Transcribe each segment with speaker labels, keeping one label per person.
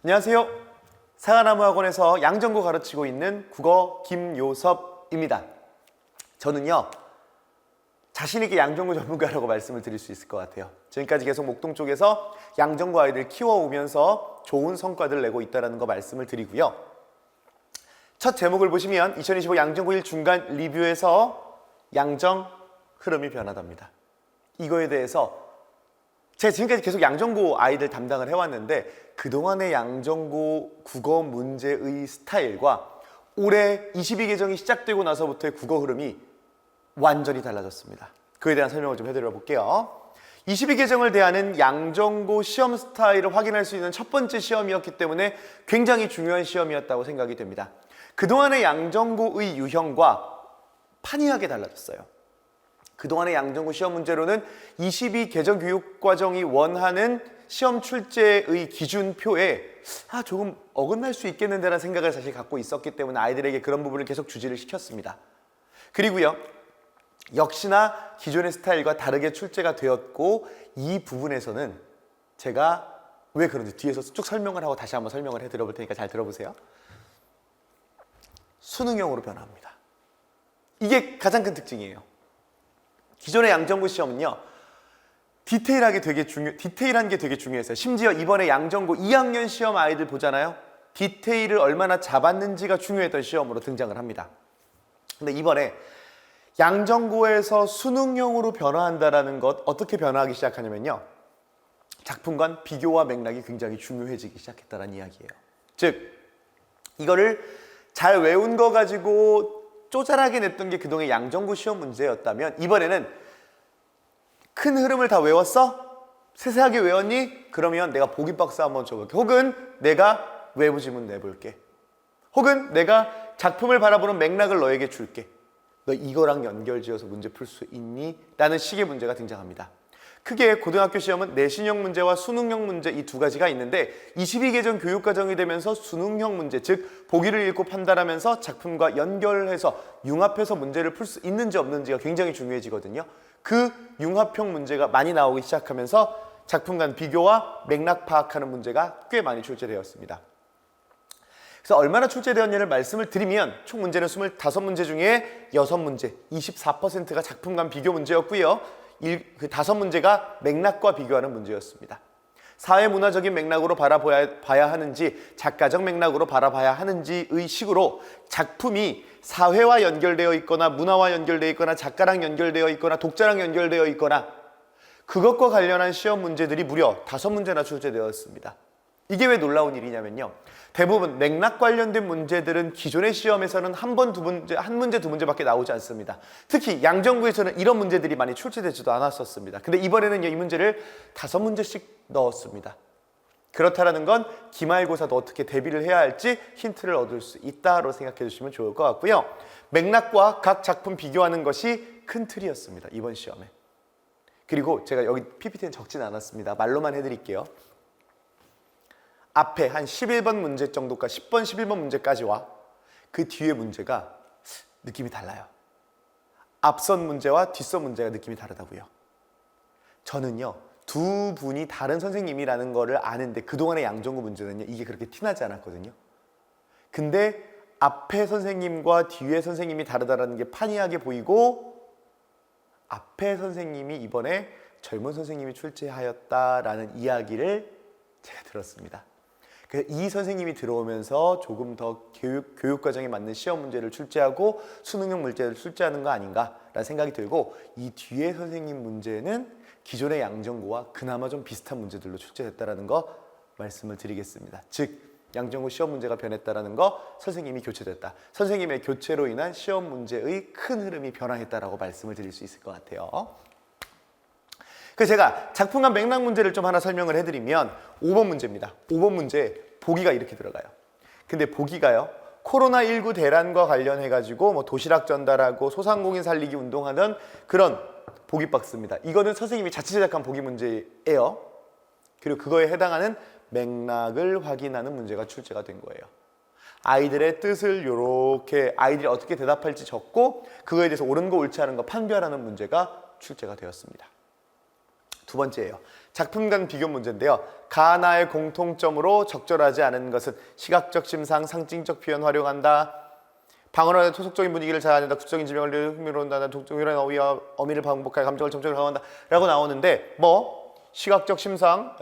Speaker 1: 안녕하세요. 사과나무학원에서 양정고 가르치고 있는 국어 김요섭입니다. 저는요, 자신있게 양정고 전문가라고 말씀을 드릴 수 있을 것 같아요. 지금까지 계속 목동 쪽에서 양정고 아이들 키워오면서 좋은 성과들을 내고 있다는 거 말씀을 드리고요. 첫 제목을 보시면 2025 양정고 1 중간 리뷰에서 양정 흐름이 변하답니다. 이거에 대해서 제가 지금까지 계속 양정고 아이들 담당을 해왔는데 그동안의 양정고 국어 문제의 스타일과 올해 22개정이 시작되고 나서부터의 국어 흐름이 완전히 달라졌습니다. 그에 대한 설명을 좀 해드려 볼게요. 22개정을 대하는 양정고 시험 스타일을 확인할 수 있는 첫 번째 시험이었기 때문에 굉장히 중요한 시험이었다고 생각이 됩니다. 그동안의 양정고의 유형과 판이하게 달라졌어요. 그동안의 양정고 시험 문제로는 22개정 교육과정이 원하는 시험 출제의 기준표에 조금 어긋날 수 있겠는데라는 생각을 사실 갖고 있었기 때문에 아이들에게 그런 부분을 계속 주지를 시켰습니다. 그리고요, 역시나 기존의 스타일과 다르게 출제가 되었고 이 부분에서는 제가 왜 그런지 뒤에서 쭉 설명을 하고 다시 한번 설명을 해드려 볼 테니까 잘 들어보세요. 수능형으로 변화합니다. 이게 가장 큰 특징이에요. 기존의 양정고 시험은요, 디테일한 게 되게 중요했어요. 심지어 이번에 양정고 2학년 시험 아이들 보잖아요. 디테일을 얼마나 잡았는지가 중요했던 시험으로 등장을 합니다. 근데 이번에 양정고에서 수능형으로 변화한다는 것, 어떻게 변화하기 시작하냐면요, 작품간 비교와 맥락이 굉장히 중요해지기 시작했다는 이야기예요. 즉, 이거를 잘 외운 거 가지고 쪼잘하게 냈던 게 그동안 양정고 시험 문제였다면 이번에는 큰 흐름을 다 외웠어? 세세하게 외웠니? 그러면 내가 보기 박스 한번 줘볼게. 혹은 내가 외부 지문 내볼게. 혹은 내가 작품을 바라보는 맥락을 너에게 줄게. 너 이거랑 연결지어서 문제 풀 수 있니? 라는 식의 문제가 등장합니다. 크게 고등학교 시험은 내신형 문제와 수능형 문제 이 두 가지가 있는데 22개정 교육과정이 되면서 수능형 문제, 즉 보기를 읽고 판단하면서 작품과 연결해서 융합해서 문제를 풀 수 있는지 없는지가 굉장히 중요해지거든요. 그 융합형 문제가 많이 나오기 시작하면서 작품 간 비교와 맥락 파악하는 문제가 꽤 많이 출제되었습니다. 그래서 얼마나 출제되었냐를 말씀을 드리면 총 문제는 25문제 중에 6문제, 24%가 작품 간 비교 문제였고요. 그 5문제가 맥락과 비교하는 문제였습니다. 사회문화적인 맥락으로 바라봐야 하는지 작가적 맥락으로 바라봐야 하는지의 식으로 작품이 사회와 연결되어 있거나 문화와 연결되어 있거나 작가랑 연결되어 있거나 독자랑 연결되어 있거나 그것과 관련한 시험 문제들이 무려 5문제나 출제되었습니다. 이게 왜 놀라운 일이냐면요, 대부분 맥락 관련된 문제들은 기존의 시험에서는 한 문제, 두 문제밖에 나오지 않습니다. 특히 양정고에서는 이런 문제들이 많이 출제되지도 않았었습니다. 근데 이번에는 이 문제를 5문제씩 넣었습니다. 그렇다는 건 기말고사도 어떻게 대비를 해야 할지 힌트를 얻을 수 있다고 생각해 주시면 좋을 것 같고요. 맥락과 각 작품 비교하는 것이 큰 틀이었습니다, 이번 시험에. 그리고 제가 여기 PPT는 적진 않았습니다. 말로만 해드릴게요. 앞에 한 11번 문제 정도가 10번, 11번 문제까지와 그 뒤에 문제가 느낌이 달라요. 앞선 문제와 뒷선 문제가 느낌이 다르다고요. 저는요, 두 분이 다른 선생님이라는 거를 아는데 그동안의 양정고 문제는요, 이게 그렇게 티나지 않았거든요. 근데 앞에 선생님과 뒤에 선생님이 다르다는 게 판이하게 보이고 앞에 선생님이 이번에 젊은 선생님이 출제하였다라는 이야기를 제가 들었습니다. 이 선생님이 들어오면서 조금 더 교육과정에 맞는 시험 문제를 출제하고 수능형 문제를 출제하는 거 아닌가라는 생각이 들고 이 뒤에 선생님 문제는 기존의 양정고와 그나마 좀 비슷한 문제들로 출제됐다는 거 말씀을 드리겠습니다. 즉 양정고 시험 문제가 변했다는 거, 선생님이 교체됐다. 선생님의 교체로 인한 시험 문제의 큰 흐름이 변화했다라고 말씀을 드릴 수 있을 것 같아요. 그래서 제가 작품간 맥락 문제를 좀 하나 설명을 해드리면 5번 문제입니다. 5번 문제 보기가 이렇게 들어가요. 근데 보기가요, 코로나19 대란과 관련해가지고 뭐 도시락 전달하고 소상공인 살리기 운동하던 그런 보기 박스입니다. 이거는 선생님이 자체 제작한 보기 문제예요. 그리고 그거에 해당하는 맥락을 확인하는 문제가 출제가 된 거예요. 아이들의 뜻을 이렇게 아이들이 어떻게 대답할지 적고 그거에 대해서 옳은 거 옳지 않은 거 판별하는 문제가 출제가 되었습니다. 두 번째예요. 작품 간 비교 문제인데요. 가나의 공통점으로 적절하지 않은 것은 시각적 심상, 상징적 표현 활용한다. 방언의 토속적인 분위기를 잘 알린다. 구적인 지명을 흥미로운다. 독특한 어휘와 어미를 반복하여 감정을 점점 강화한다. 라고 나오는데 시각적 심상,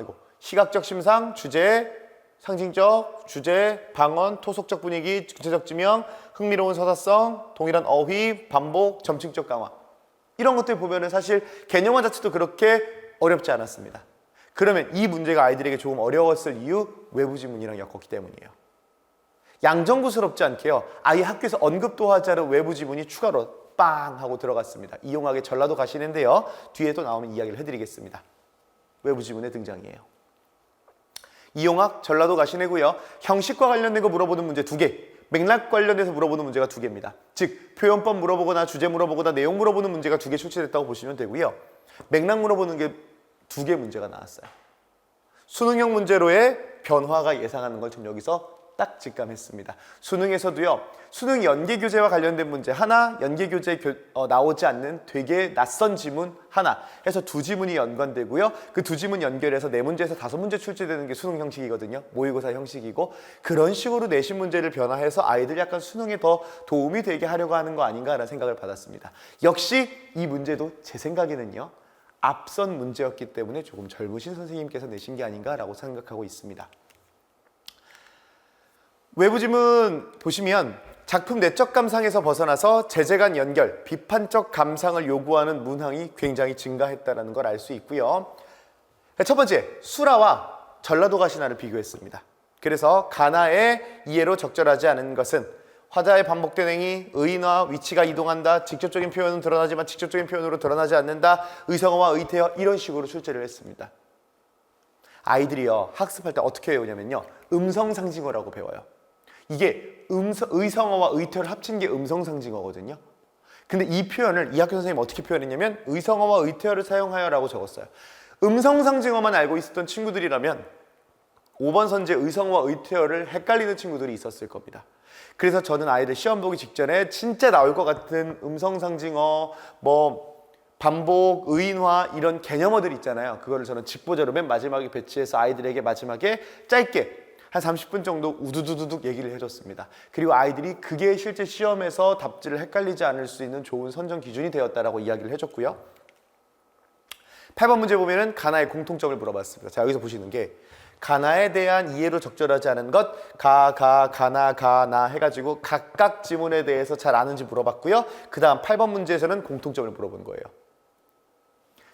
Speaker 1: 주제, 상징적, 주제, 방언, 토속적 분위기, 구체적 지명, 흥미로운 서사성, 동일한 어휘, 반복, 점층적 강화. 이런 것들 보면은 사실 개념화 자체도 그렇게 어렵지 않았습니다. 그러면 이 문제가 아이들에게 조금 어려웠을 이유, 외부 지문이랑 엮었기 때문이에요. 양정구스럽지 않게요. 아예 학교에서 언급도 하지 않은 외부 지문이 추가로 빵 하고 들어갔습니다. 이용학의 전라도 가시는데요. 뒤에 또 나오면 이야기를 해드리겠습니다. 외부 지문의 등장이에요. 이용학 전라도 가시내고요. 형식과 관련된 거 물어보는 문제 2개, 맥락 관련돼서 물어보는 문제가 2개입니다. 즉 표현법 물어보거나 주제 물어보거나 내용 물어보는 문제가 2개 출제됐다고 보시면 되고요. 맥락 물어보는 게 2개 문제가 나왔어요. 수능형 문제로의 변화가 예상하는 걸 좀 여기서 딱 직감했습니다. 수능에서도요. 수능 연계교재와 관련된 문제 하나, 연계교재에 나오지 않는 되게 낯선 지문 하나 해서 2지문이 연관되고요. 그 2지문 연결해서 4문제에서 5문제 출제되는 게 수능 형식이거든요. 모의고사 형식이고 그런 식으로 내신 문제를 변화해서 아이들 약간 수능에 더 도움이 되게 하려고 하는 거 아닌가라는 생각을 받았습니다. 역시 이 문제도 제 생각에는요. 앞선 문제였기 때문에 조금 젊으신 선생님께서 내신 게 아닌가라고 생각하고 있습니다. 외부 지문 보시면 작품 내적 감상에서 벗어나서 제재 간 연결, 비판적 감상을 요구하는 문항이 굉장히 증가했다는 걸 알 수 있고요. 첫 번째, 수라와 전라도가 신화를 비교했습니다. 그래서 가나의 이해로 적절하지 않은 것은 화자의 반복된 행위, 의인화, 위치가 이동한다, 직접적인 표현은 드러나지만 직접적인 표현으로 드러나지 않는다, 의성어와 의태어 이런 식으로 출제를 했습니다. 아이들이요 학습할 때 어떻게 배우냐면요. 음성상징어라고 배워요. 이게 의성어와 의태어를 합친 게 음성상징어거든요. 근데 이 표현을 이 학교 선생님이 어떻게 표현했냐면 의성어와 의태어를 사용하여 라고 적었어요. 음성상징어만 알고 있었던 친구들이라면 5번 선제 의성어와 의태어를 헷갈리는 친구들이 있었을 겁니다. 그래서 저는 아이들 시험 보기 직전에 진짜 나올 것 같은 음성상징어, 반복, 의인화 이런 개념어들 있잖아요. 그거를 저는 직보제로 맨 마지막에 배치해서 아이들에게 마지막에 짧게 한 30분 정도 우두두두둑 얘기를 해줬습니다. 그리고 아이들이 그게 실제 시험에서 답지를 헷갈리지 않을 수 있는 좋은 선정 기준이 되었다라고 이야기를 해줬고요. 8번 문제 보면은 가나의 공통점을 물어봤습니다. 자, 여기서 보시는 게 가나에 대한 이해로 적절하지 않은 것, 가나, 가나 해가지고 각각 지문에 대해서 잘 아는지 물어봤고요. 그 다음 8번 문제에서는 공통점을 물어본 거예요.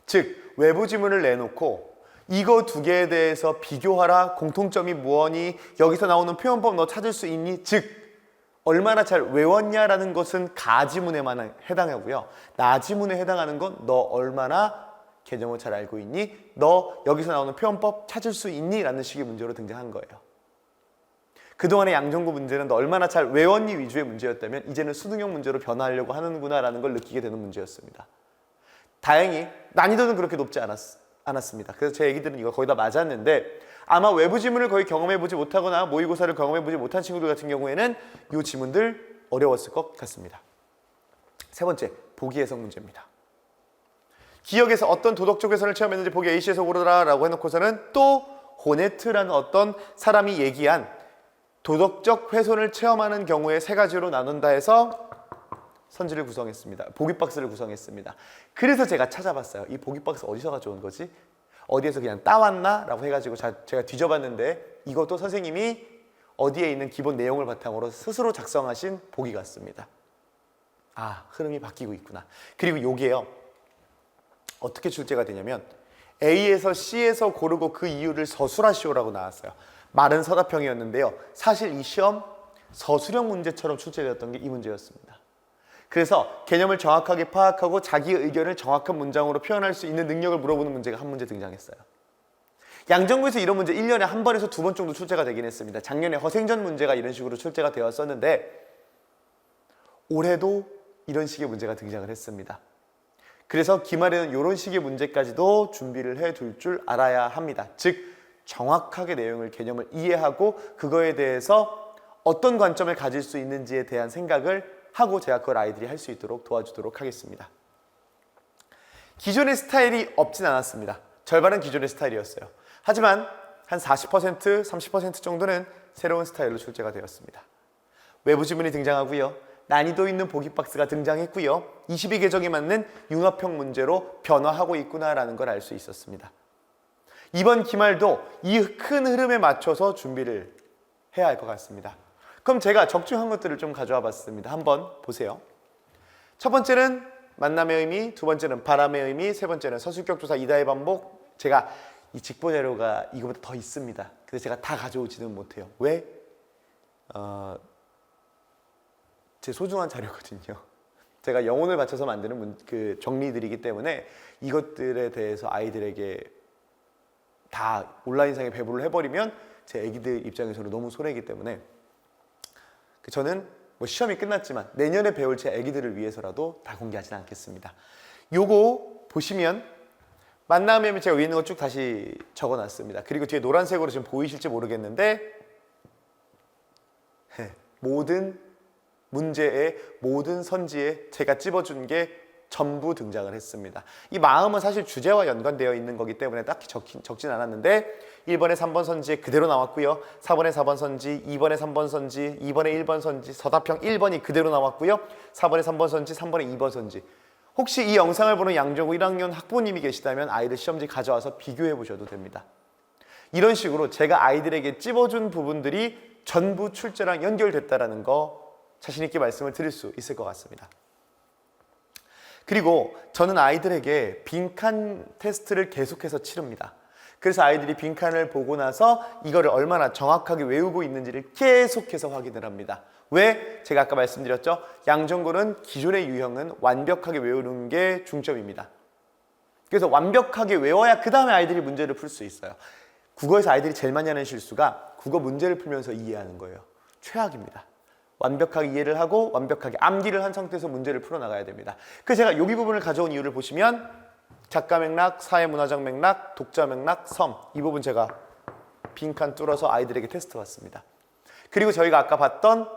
Speaker 1: 즉, 외부 지문을 내놓고 이거 2개에 대해서 비교하라, 공통점이 무엇니, 여기서 나오는 표현법 너 찾을 수 있니? 즉, 얼마나 잘 외웠냐라는 것은 가지문에만 해당하고요. 나지문에 해당하는 건 너 얼마나 개념을 잘 알고 있니? 너 여기서 나오는 표현법 찾을 수 있니? 라는 식의 문제로 등장한 거예요. 그동안의 양정구 문제는 너 얼마나 잘 외웠니 위주의 문제였다면 이제는 수능형 문제로 변화하려고 하는구나 라는 걸 느끼게 되는 문제였습니다. 다행히 난이도는 그렇게 높지 않았습니다. 그래서 제 애기들은 이거 거의 다 맞았는데 아마 외부 지문을 거의 경험해보지 못하거나 모의고사를 경험해보지 못한 친구들 같은 경우에는 이 지문들 어려웠을 것 같습니다. 3번째, 보기 해석 문제입니다. 기억에서 어떤 도덕적 훼손을 체험했는지 보기 A씨에서 고르라 라고 해놓고서는 또 호네트라는 어떤 사람이 얘기한 도덕적 훼손을 체험하는 경우에 3가지로 나눈다 해서 선지를 구성했습니다. 보기 박스를 구성했습니다. 그래서 제가 찾아봤어요. 이 보기 박스 어디서 가져온 거지? 어디에서 그냥 따왔나? 라고 해가지고 제가 뒤져봤는데 이것도 선생님이 어디에 있는 기본 내용을 바탕으로 스스로 작성하신 보기 같습니다. 아, 흐름이 바뀌고 있구나. 그리고 요게요. 어떻게 출제가 되냐면 A에서 C에서 고르고 그 이유를 서술하시오라고 나왔어요. 말은 서답형이었는데요. 사실 이 시험 서술형 문제처럼 출제되었던 게 이 문제였습니다. 그래서 개념을 정확하게 파악하고 자기 의견을 정확한 문장으로 표현할 수 있는 능력을 물어보는 문제가 한 문제 등장했어요. 양정구에서 이런 문제 1년에 1번에서 2번 정도 출제가 되긴 했습니다. 작년에 허생전 문제가 이런 식으로 출제가 되었었는데 올해도 이런 식의 문제가 등장을 했습니다. 그래서 기말에는 이런 식의 문제까지도 준비를 해둘 줄 알아야 합니다. 즉 정확하게 내용을 개념을 이해하고 그거에 대해서 어떤 관점을 가질 수 있는지에 대한 생각을 하고 제가 그걸 아이들이 할 수 있도록 도와주도록 하겠습니다. 기존의 스타일이 없진 않았습니다. 절반은 기존의 스타일이었어요. 하지만 한 40%, 30% 정도는 새로운 스타일로 출제가 되었습니다. 외부 지문이 등장하고요. 난이도 있는 보기 박스가 등장했고요. 22계정에 맞는 융합형 문제로 변화하고 있구나라는 걸 알 수 있었습니다. 이번 기말도 이 큰 흐름에 맞춰서 준비를 해야 할 것 같습니다. 그럼 제가 적중한 것들을 좀 가져와 봤습니다. 한번 보세요. 첫 번째는 만남의 의미, 두 번째는 바람의 의미, 세 번째는 서술격 조사 이다의 반복. 제가 이 직보 자료가 이거보다 더 있습니다. 근데 제가 다 가져오지는 못해요. 왜? 제 소중한 자료거든요. 제가 영혼을 바쳐서 만드는 그 정리들이기 때문에 이것들에 대해서 아이들에게 다 온라인상에 배부를 해버리면 제 애기들 입장에서는 너무 손해이기 때문에 저는 뭐 시험이 끝났지만 내년에 배울 제 애기들을 위해서라도 다 공개하지는 않겠습니다. 요거 보시면 만남의 의미 제가 위에 있는 거 쭉 다시 적어놨습니다. 그리고 뒤에 노란색으로 지금 보이실지 모르겠는데 모든 문제의 모든 선지에 제가 찝어준 게 전부 등장을 했습니다. 이 마음은 사실 주제와 연관되어 있는 거기 때문에 딱히 적진 않았는데 1번에 3번 선지 그대로 나왔고요. 4번에 4번 선지, 2번에 3번 선지, 2번에 1번 선지, 서답형 1번이 그대로 나왔고요. 4번에 3번 선지, 3번에 2번 선지. 혹시 이 영상을 보는 양정고 1학년 학부모님이 계시다면 아이들 시험지 가져와서 비교해 보셔도 됩니다. 이런 식으로 제가 아이들에게 찝어준 부분들이 전부 출제랑 연결됐다는 거 자신 있게 말씀을 드릴 수 있을 것 같습니다. 그리고 저는 아이들에게 빈칸 테스트를 계속해서 치릅니다. 그래서 아이들이 빈칸을 보고 나서 이거를 얼마나 정확하게 외우고 있는지를 계속해서 확인을 합니다. 왜? 제가 아까 말씀드렸죠. 양정고는 기존의 유형은 완벽하게 외우는 게 중점입니다. 그래서 완벽하게 외워야 그 다음에 아이들이 문제를 풀 수 있어요. 국어에서 아이들이 제일 많이 하는 실수가 국어 문제를 풀면서 이해하는 거예요. 최악입니다. 완벽하게 이해를 하고 완벽하게 암기를 한 상태에서 문제를 풀어나가야 됩니다. 그래서 제가 여기 부분을 가져온 이유를 보시면 작가 맥락, 사회문화적 맥락, 독자 맥락, 섬 이 부분 제가 빈칸 뚫어서 아이들에게 테스트 봤습니다. 그리고 저희가 아까 봤던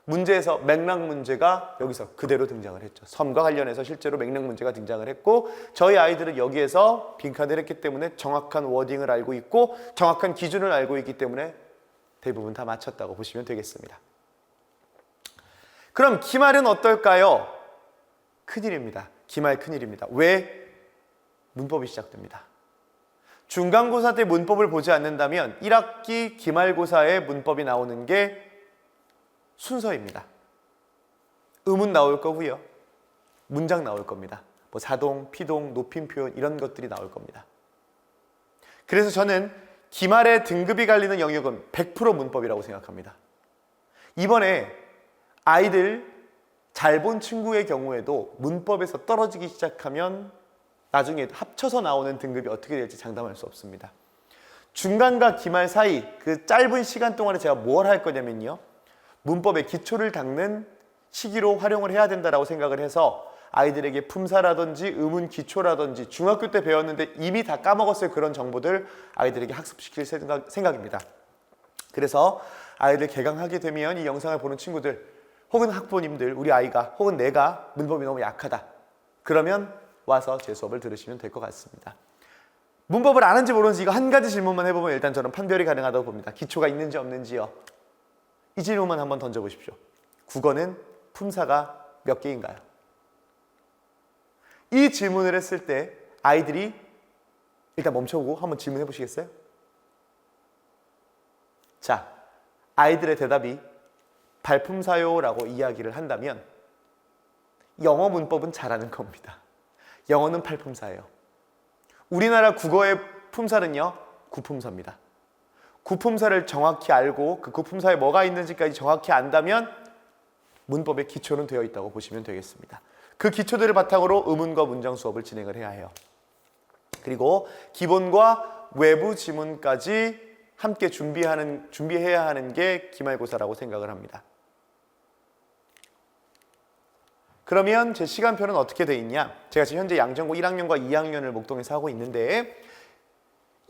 Speaker 1: 문제에서 맥락 문제가 여기서 그대로 등장을 했죠. 섬과 관련해서 실제로 맥락 문제가 등장을 했고 저희 아이들은 여기에서 빈칸을 했기 때문에 정확한 워딩을 알고 있고 정확한 기준을 알고 있기 때문에 대부분 다 맞췄다고 보시면 되겠습니다. 그럼 기말은 어떨까요? 큰일입니다. 기말 큰일입니다. 왜? 문법이 시작됩니다. 중간고사 때 문법을 보지 않는다면 1학기 기말고사에 문법이 나오는 게 순서입니다. 음은 나올 거고요. 문장 나올 겁니다. 뭐 사동, 피동, 높임 표현 이런 것들이 나올 겁니다. 그래서 저는 기말의 등급이 갈리는 영역은 100% 문법이라고 생각합니다. 이번에 아이들 잘 본 친구의 경우에도 문법에서 떨어지기 시작하면 나중에 합쳐서 나오는 등급이 어떻게 될지 장담할 수 없습니다. 중간과 기말 사이 그 짧은 시간 동안에 제가 뭘 할 거냐면요. 문법의 기초를 닦는 시기로 활용을 해야 된다고 생각을 해서 아이들에게 품사라든지 의문 기초라든지 중학교 때 배웠는데 이미 다 까먹었을 그런 정보들 아이들에게 학습시킬 생각입니다. 그래서 아이들 개강하게 되면 이 영상을 보는 친구들 혹은 학부모님들, 우리 아이가 혹은 내가 문법이 너무 약하다. 그러면 와서 제 수업을 들으시면 될 것 같습니다. 문법을 아는지 모르는지 이거 한 가지 질문만 해보면 일단 저는 판별이 가능하다고 봅니다. 기초가 있는지 없는지요. 이 질문만 한번 던져보십시오. 국어는 품사가 몇 개인가요? 이 질문을 했을 때 아이들이 일단 멈춰보고 한번 질문해 보시겠어요? 자, 아이들의 대답이 발품사요라고 이야기를 한다면 영어 문법은 잘하는 겁니다. 영어는 팔품사예요. 우리나라 국어의 품사는요, 구품사입니다. 구품사를 정확히 알고 그 구품사에 뭐가 있는지까지 정확히 안다면 문법의 기초는 되어 있다고 보시면 되겠습니다. 그 기초들을 바탕으로 의문과 문장 수업을 진행을 해야 해요. 그리고 기본과 외부 지문까지 함께 준비해야 하는 게 기말고사라고 생각을 합니다. 그러면 제 시간표는 어떻게 돼 있냐? 제가 지금 현재 양정고 1학년과 2학년을 목동에서 하고 있는데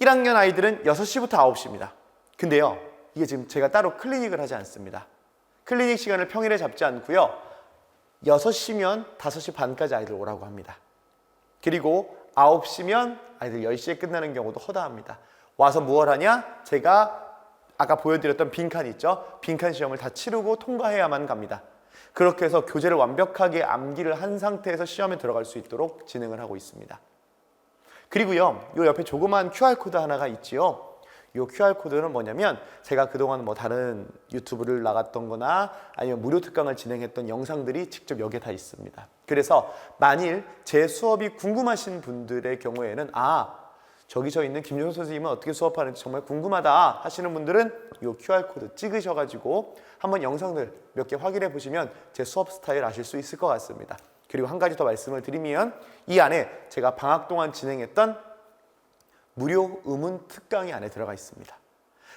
Speaker 1: 1학년 아이들은 6시부터 9시입니다. 근데요, 이게 지금 제가 따로 클리닉을 하지 않습니다. 클리닉 시간을 평일에 잡지 않고요. 6시면 5시 반까지 아이들 오라고 합니다. 그리고 9시면 아이들 10시에 끝나는 경우도 허다합니다. 와서 무얼 하냐? 제가 아까 보여드렸던 빈칸 있죠? 빈칸 시험을 다 치르고 통과해야만 갑니다. 그렇게 해서 교재를 완벽하게 암기를 한 상태에서 시험에 들어갈 수 있도록 진행을 하고 있습니다. 그리고요, 요 옆에 조그만 QR코드 하나가 있지요. 이 QR코드는 뭐냐면 제가 그동안 뭐 다른 유튜브를 나갔던 거나 아니면 무료 특강을 진행했던 영상들이 직접 여기에 다 있습니다. 그래서 만일 제 수업이 궁금하신 분들의 경우에는 저기 저 있는 김효선 선생님은 어떻게 수업하는지 정말 궁금하다 하시는 분들은 이 QR코드 찍으셔가지고 한번 영상들 몇 개 확인해 보시면 제 수업 스타일 아실 수 있을 것 같습니다. 그리고 한 가지 더 말씀을 드리면 이 안에 제가 방학 동안 진행했던 무료 의문 특강이 안에 들어가 있습니다.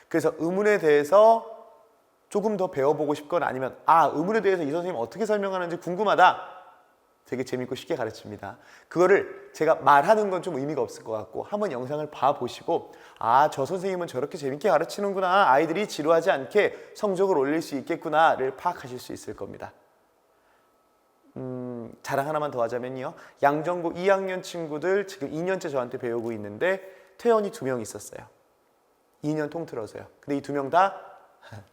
Speaker 1: 그래서 의문에 대해서 조금 더 배워보고 싶거나 아니면 의문에 대해서 이 선생님 어떻게 설명하는지 궁금하다. 되게 재밌고 쉽게 가르칩니다. 그거를 제가 말하는 건 좀 의미가 없을 것 같고 한번 영상을 봐보시고 저 선생님은 저렇게 재밌게 가르치는구나. 아이들이 지루하지 않게 성적을 올릴 수 있겠구나를 파악하실 수 있을 겁니다. 자랑 하나만 더 하자면요. 양정고 2학년 친구들 지금 2년째 저한테 배우고 있는데 퇴원이 2명 있었어요. 2년 통틀어서요. 근데 이 2명 다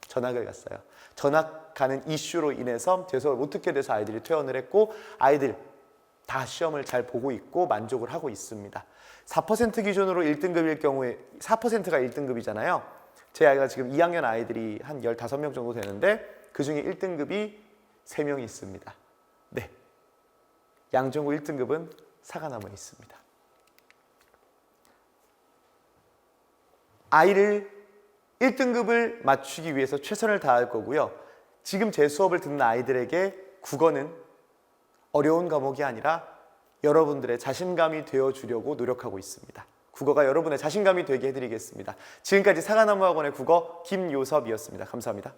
Speaker 1: 전학을 갔어요. 전학 가는 이슈로 인해서 제 수업을 못 듣게 돼서 아이들이 퇴원을 했고 아이들 다 시험을 잘 보고 있고 만족을 하고 있습니다. 4% 기준으로 1등급일 경우에 4%가 1등급이잖아요. 제 아이가 지금 2학년 아이들이 한 15명 정도 되는데 그중에 1등급이 3명이 있습니다. 네, 양정고 1등급은 사과나무에 있습니다. 아이를 1등급을 맞추기 위해서 최선을 다할 거고요. 지금 제 수업을 듣는 아이들에게 국어는 어려운 과목이 아니라 여러분들의 자신감이 되어주려고 노력하고 있습니다. 국어가 여러분의 자신감이 되게 해드리겠습니다. 지금까지 사과나무 학원의 국어 김요섭이었습니다. 감사합니다.